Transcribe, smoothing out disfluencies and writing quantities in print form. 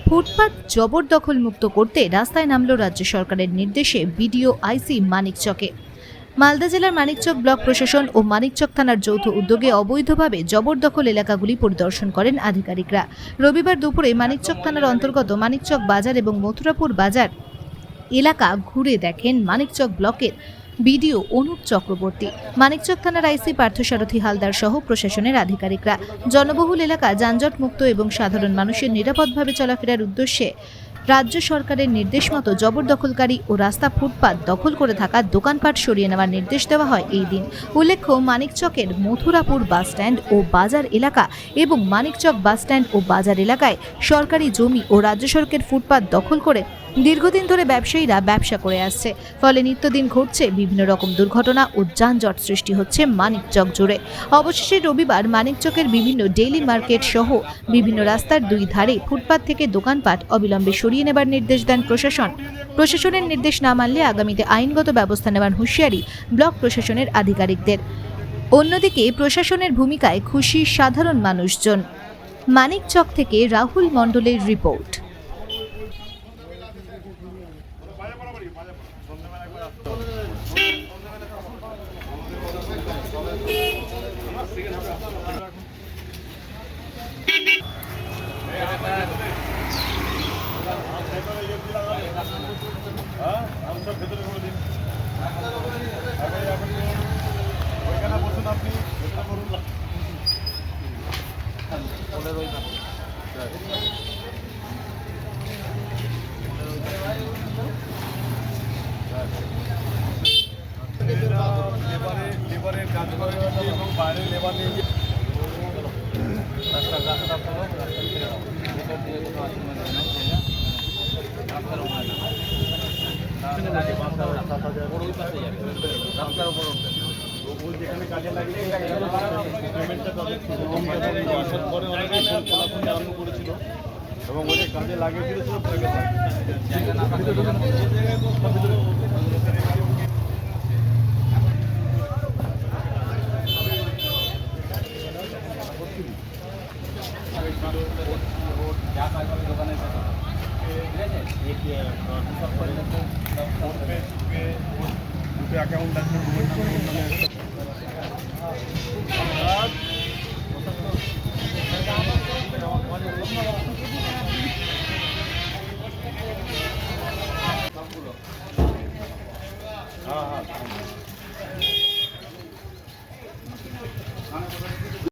ফুটপাত জবরদখল মুক্ত করতে রাস্তায় নামল রাজ্য সরকারের নির্দেশে বিডিও আইসি মানিকচকে। মালদা জেলার মানিকচক ব্লক প্রশাসন ও মানিকচক থানার যৌথ উদ্যোগে অবৈধভাবে জবরদখল এলাকাগুলি পরিদর্শন করেন আধিকারিকরা। রবিবার দুপুরে মানিকচক থানার অন্তর্গত মানিকচক বাজার এবং মথুরাপুর বাজার এলাকা ঘুরে দেখেন মানিকচক ব্লকের বিডিও অনুপ চক্রবর্তী, মানিকচক থানার আইসি পার্থসারথী হালদার সহ প্রশাসনের আধিকারিকরা। জনবহুল এলাকা যানজট মুক্ত এবং সাধারণ মানুষের নিরাপদভাবে চলাফেরার উদ্দেশ্যে রাজ্য সরকারের নির্দেশ মতো জবরদখলকারী ও রাস্তা ফুটপাত দখল করে থাকা দোকানপাট সরিয়ে নেওয়ার নির্দেশ দেওয়া হয় এই দিন। উল্লেখ্য, মানিকচকের মথুরাপুর বাসস্ট্যান্ড ও বাজার এলাকা এবং মানিকচক বাসস্ট্যান্ড ও বাজার এলাকায় সরকারি জমি ও রাজ্য সড়কের ফুটপাত দখল করে দীর্ঘদিন ধরে ব্যবসায়ীরা ব্যবসা করে আসছে। ফলে নিত্যদিন ঘটছে বিভিন্ন রকম দুর্ঘটনা ও যানজট সৃষ্টি হচ্ছে মানিকচক জুড়ে। অবশেষে রবিবার মানিকচকের বিভিন্ন ডেইলি মার্কেট সহ বিভিন্ন রাস্তার দুই ধারে ফুটপাত থেকে দোকানপাট অবিলম্বে সরিয়ে নেবার নির্দেশ দেন প্রশাসন। প্রশাসনের নির্দেশ না মানলে আগামীতে আইনগত ব্যবস্থা নেওয়ার হুঁশিয়ারি ব্লক প্রশাসনের আধিকারিকদের। অন্যদিকে প্রশাসনের ভূমিকায় খুশি সাধারণ মানুষজন। মানিকচক থেকে রাহুল মণ্ডলের রিপোর্ট। লেবারের কাজ করে এবং বাইরে লেবার নিয়ে গিয়ে যেখানে কাজে লাগিয়ে পেমেন্টটা তাদের পরে অনেকে ফলাফল আরম্ভ করেছিল এবং ওদের কাজে লাগিয়ে দিয়েছিল। অ্যাকাউন্ট আছে